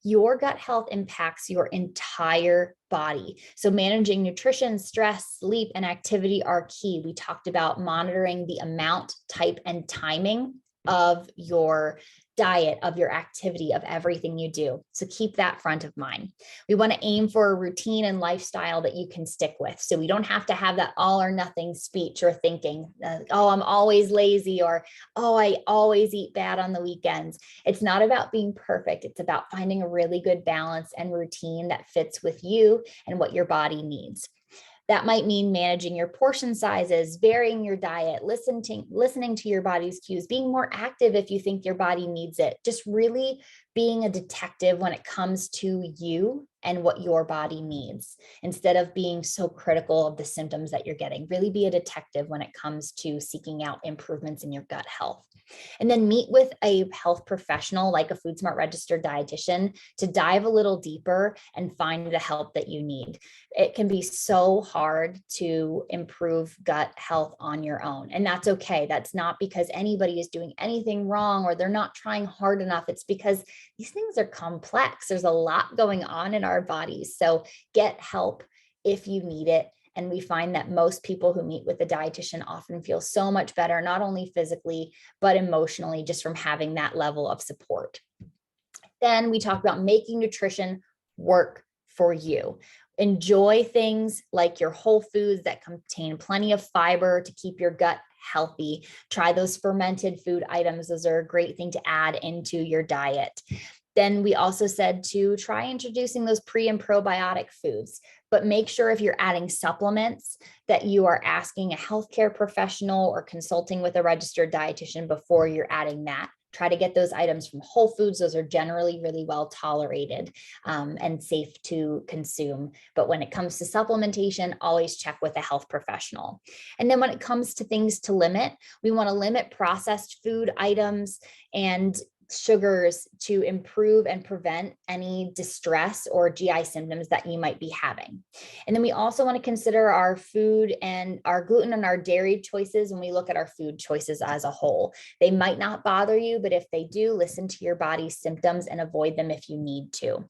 Your gut health impacts your entire body. So managing nutrition, stress, sleep, and activity are key. We talked about monitoring the amount, type, and timing of your diet, of your activity, of everything you do. So keep that front of mind. We want to aim for a routine and lifestyle that you can stick with. So we don't have to have that all or nothing speech or thinking, oh, I'm always lazy, or, oh, I always eat bad on the weekends. It's not about being perfect. It's about finding a really good balance and routine that fits with you and what your body needs. That might mean managing your portion sizes, varying your diet, listening to your body's cues, being more active if you think your body needs it, just really being a detective when it comes to you and what your body needs, instead of being so critical of the symptoms that you're getting. Really be a detective when it comes to seeking out improvements in your gut health. And then meet with a health professional like a Foodsmart registered dietitian to dive a little deeper and find the help that you need. It can be so hard to improve gut health on your own, and that's okay. That's not because anybody is doing anything wrong or they're not trying hard enough. It's because these things are complex. There's a lot going on in our bodies. So get help if you need it. And we find that most people who meet with a dietitian often feel so much better, not only physically, but emotionally, just from having that level of support. Then we talk about making nutrition work for you. Enjoy things like your whole foods that contain plenty of fiber to keep your gut healthy. Try those fermented food items. Those are a great thing to add into your diet. Then we also said to try introducing those pre and probiotic foods, but make sure if you're adding supplements that you are asking a healthcare professional or consulting with a registered dietitian before you're adding that. Try to get those items from whole foods. Those are generally really well tolerated and safe to consume. But when it comes to supplementation, always check with a health professional. And then when it comes to things to limit, we want to limit processed food items and sugars to improve and prevent any distress or GI symptoms that you might be having. And then we also want to consider our food and our gluten and our dairy choices when we look at our food choices as a whole. They might not bother you, but if they do, listen to your body's symptoms and avoid them if you need to.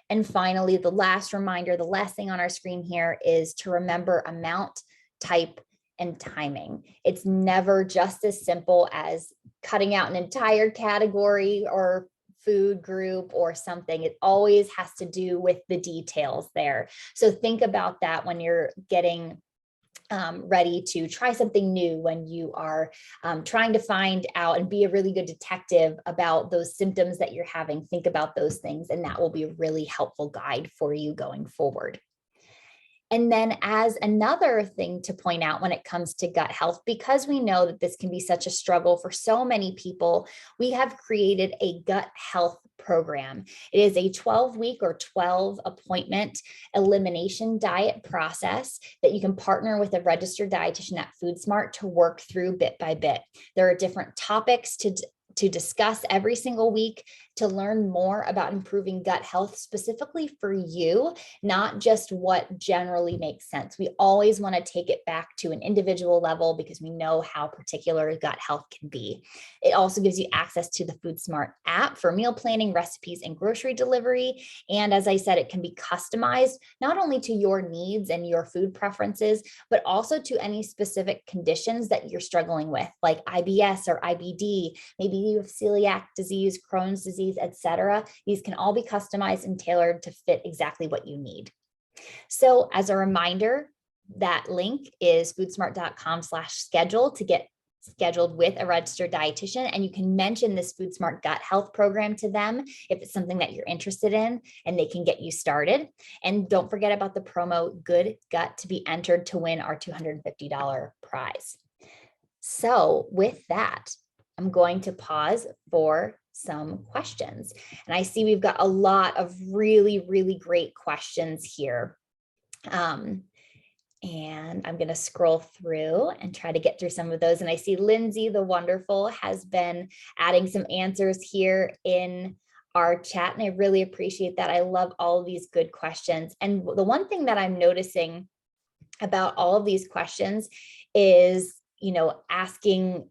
And finally, the last reminder, the last thing on our screen here is to remember amount, type, and timing. It's never just as simple as cutting out an entire category or food group or something. It always has to do with the details there. So think about that when you're getting ready to try something new, when you are trying to find out and be a really good detective about those symptoms that you're having, think about those things, and that will be a really helpful guide for you going forward. And then, as another thing to point out when it comes to gut health, because we know that this can be such a struggle for so many people, we have created a gut health program. It is a 12-week or 12 appointment elimination diet process that you can partner with a registered dietitian at Foodsmart to work through bit by bit. There are different topics to discuss every single week, to learn more about improving gut health specifically for you, not just what generally makes sense. We always want to take it back to an individual level because we know how particular gut health can be. It also gives you access to the Foodsmart app for meal planning, recipes, and grocery delivery. And as I said, it can be customized not only to your needs and your food preferences, but also to any specific conditions that you're struggling with, like IBS or IBD. Maybe you have celiac disease, Crohn's disease, etc. These can all be customized and tailored to fit exactly what you need. So as a reminder, that link is foodsmart.com/schedule to get scheduled with a registered dietitian, and you can mention this Foodsmart gut health program to them if it's something that you're interested in, and they can get you started. And don't forget about the promo Good Gut to be entered to win our $250 prize. So with that, I'm going to pause for some questions. And I see we've got a lot of really, really great questions here. And I'm going to scroll through and try to get through some of those. And I see Lindsay, the wonderful, has been adding some answers here in our chat, and I really appreciate that. I love all of these good questions. And the one thing that I'm noticing about all of these questions is, asking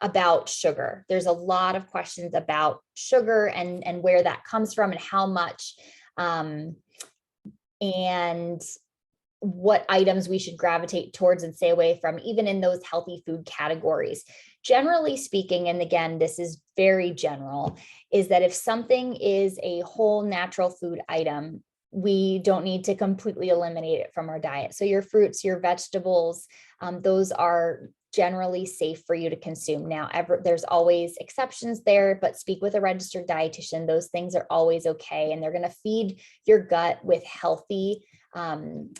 about sugar. There's a lot of questions about sugar and where that comes from and how much, and what items we should gravitate towards and stay away from, even in those healthy food categories. Generally speaking, and again, this is very general, is that if something is a whole natural food item, we don't need to completely eliminate it from our diet. So your fruits, your vegetables, those are generally safe for you to consume. Now, there's always exceptions there, but speak with a registered dietitian. Those things are always okay, and they're going to feed your gut with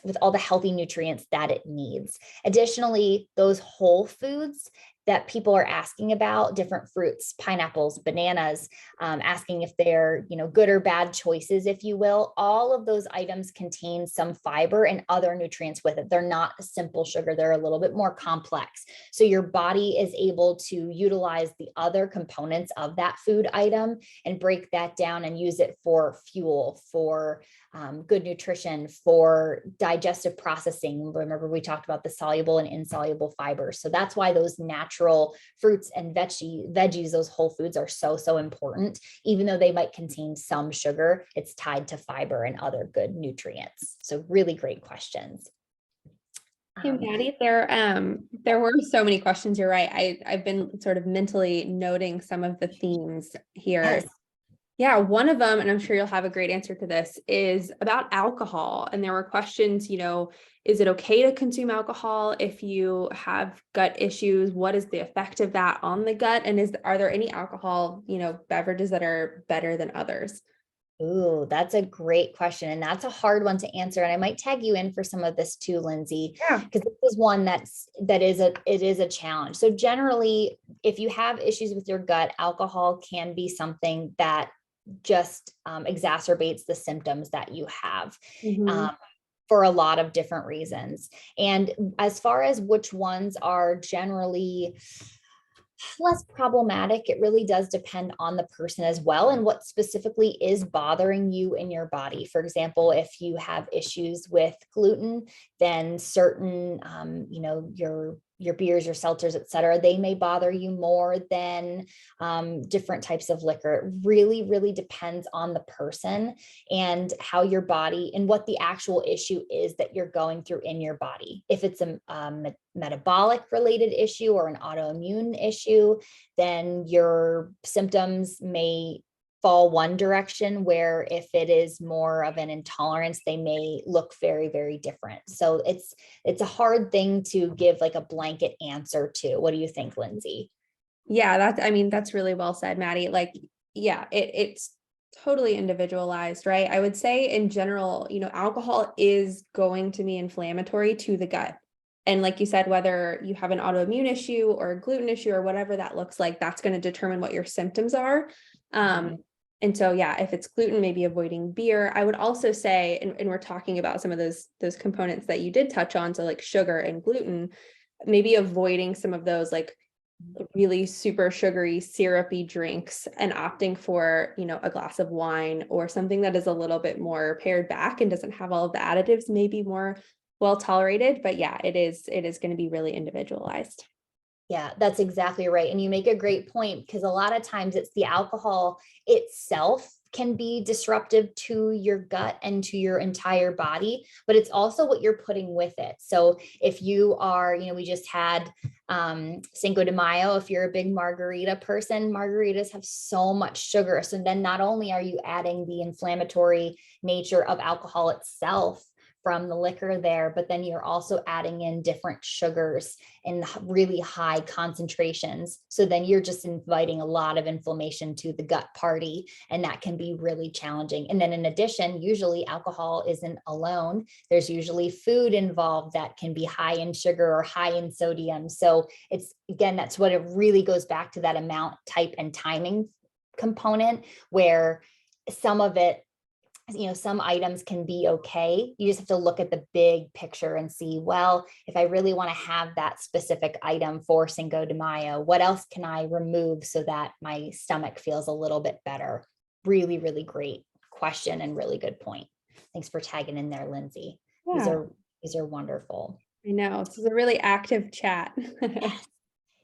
with all the healthy nutrients that it needs. Additionally, those whole foods that people are asking about, different fruits, pineapples, bananas, asking if they're, good or bad choices, if you will. All of those items contain some fiber and other nutrients with it. They're not a simple sugar. They're a little bit more complex. So your body is able to utilize the other components of that food item and break that down and use it for fuel, for good nutrition, for digestive processing. Remember, we talked about the soluble and insoluble fibers. So that's why those natural fruits and veggies, those whole foods, are so important. Even though they might contain some sugar, it's tied to fiber and other good nutrients. So really great questions. Hey, Maddie, there were so many questions. You're right. I've been sort of mentally noting some of the themes here. Yes. Yeah, one of them, and I'm sure you'll have a great answer to this, is about alcohol. And there were questions, is it okay to consume alcohol if you have gut issues? What is the effect of that on the gut? And are there any alcohol, beverages that are better than others? Ooh, that's a great question. And that's a hard one to answer. And I might tag you in for some of this too, Lindsay, because this is one it is a challenge. So generally, if you have issues with your gut, alcohol can be something that just exacerbates the symptoms that you have. For a lot of different reasons. And as far as which ones are generally less problematic, it really does depend on the person as well and what specifically is bothering you in your body. For example, if you have issues with gluten, then certain, your beers, your seltzers, et cetera, they may bother you more than different types of liquor. It really, really depends on the person and how your body and what the actual issue is that you're going through in your body. If it's a metabolic related issue or an autoimmune issue, then your symptoms may fall one direction, where if it is more of an intolerance, they may look very, very different. So it's a hard thing to give like a blanket answer to. What do you think, Lindsay? Yeah, that's really well said, Maddie. Like, yeah, it's totally individualized, right? I would say in general, alcohol is going to be inflammatory to the gut. And like you said, whether you have an autoimmune issue or a gluten issue or whatever that looks like, that's going to determine what your symptoms are. And so, yeah, if it's gluten, maybe avoiding beer. I would also say, and we're talking about some of those components that you did touch on, so like sugar and gluten, maybe avoiding some of those like really super sugary, syrupy drinks and opting for, a glass of wine or something that is a little bit more pared back and doesn't have all of the additives, maybe more well tolerated. But yeah, it is going to be really individualized. Yeah, that's exactly right. And you make a great point, because a lot of times it's the alcohol itself can be disruptive to your gut and to your entire body, but it's also what you're putting with it. So if you are, we just had Cinco de Mayo, if you're a big margarita person, margaritas have so much sugar. So then not only are you adding the inflammatory nature of alcohol itself from the liquor there, but then you're also adding in different sugars in really high concentrations. So then you're just inviting a lot of inflammation to the gut party, and that can be really challenging. And then in addition, usually alcohol isn't alone. There's usually food involved that can be high in sugar or high in sodium. So it's, again, that's what it really goes back to, that amount, type, and timing component, where some of it, some items can be okay. You just have to look at the big picture and see, well, if I really want to have that specific item for Cinco de Mayo, what else can I remove so that my stomach feels a little bit better? Really, really great question and really good point. Thanks for tagging in there, Lindsay. Yeah. These are wonderful. I know. This is a really active chat.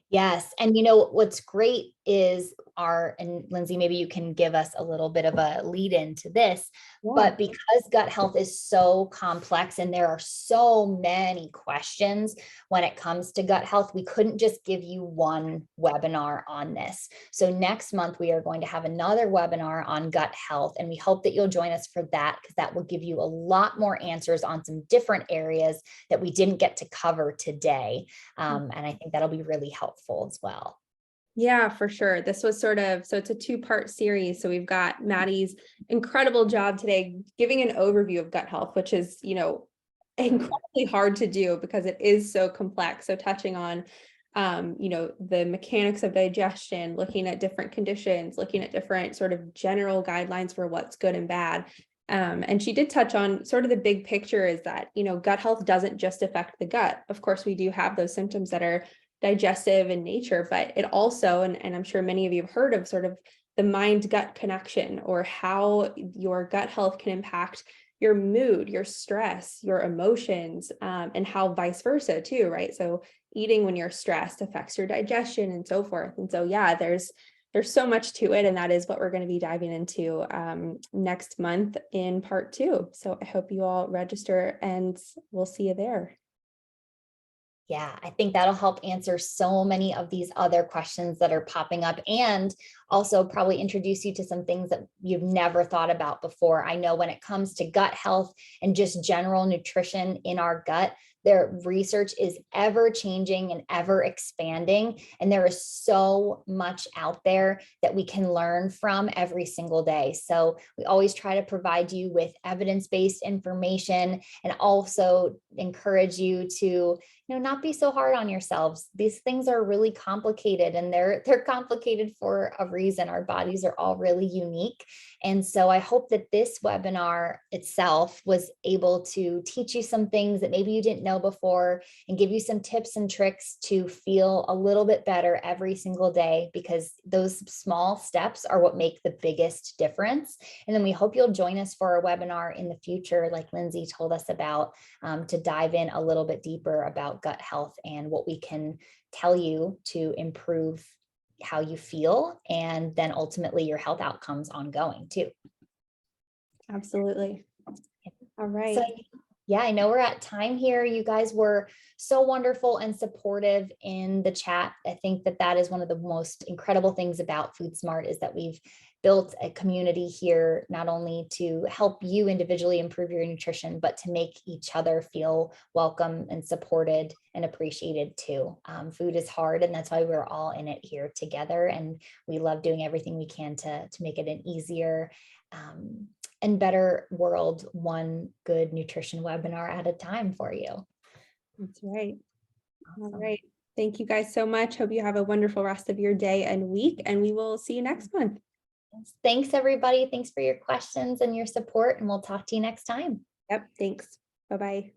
Yes. And what's great is and Lindsay, maybe you can give us a little bit of a lead into this, but because gut health is so complex and there are so many questions when it comes to gut health, we couldn't just give you one webinar on this. So next month, we are going to have another webinar on gut health, and we hope that you'll join us for that, because that will give you a lot more answers on some different areas that we didn't get to cover today. And I think that'll be really helpful as well. Yeah, for sure. This was so it's a 2-part series. So we've got Maddie's incredible job today giving an overview of gut health, which is, incredibly hard to do because it is so complex. So touching on, the mechanics of digestion, looking at different conditions, looking at different sort of general guidelines for what's good and bad. And she did touch on sort of the big picture is that, gut health doesn't just affect the gut. Of course, we do have those symptoms that are digestive in nature, but it also, and I'm sure many of you have heard of sort of the mind-gut connection, or how your gut health can impact your mood, your stress, your emotions, and how vice versa too, right? So eating when you're stressed affects your digestion and so forth. And so, yeah, there's so much to it. And that is what we're going to be diving into next month in part 2. So I hope you all register, and we'll see you there. Yeah, I think that'll help answer so many of these other questions that are popping up, and also probably introduce you to some things that you've never thought about before. I know when it comes to gut health and just general nutrition in our gut, their research is ever changing and ever expanding. And there is so much out there that we can learn from every single day. So we always try to provide you with evidence-based information, and also encourage you to not be so hard on yourselves. These things are really complicated, and they're complicated for a reason. Our bodies are all really unique. And so I hope that this webinar itself was able to teach you some things that maybe you didn't know before, and give you some tips and tricks to feel a little bit better every single day, because those small steps are what make the biggest difference. And then we hope you'll join us for a webinar in the future, like Lindsay told us about, to dive in a little bit deeper about gut health and what we can tell you to improve how you feel, and then ultimately your health outcomes ongoing too. Absolutely. All right. So, yeah, I know we're at time here. You guys were so wonderful and supportive in the chat. I think that is one of the most incredible things about Foodsmart, is that we've built a community here, not only to help you individually improve your nutrition, but to make each other feel welcome and supported and appreciated too. Food is hard, and that's why we're all in it here together. And we love doing everything we can to make it an easier and better world, one good nutrition webinar at a time for you. That's right. All Awesome. right. Thank you guys so much. Hope you have a wonderful rest of your day and week, and we will see you next month. Thanks, everybody. Thanks for your questions and your support, and we'll talk to you next time. Yep. Thanks. Bye-bye.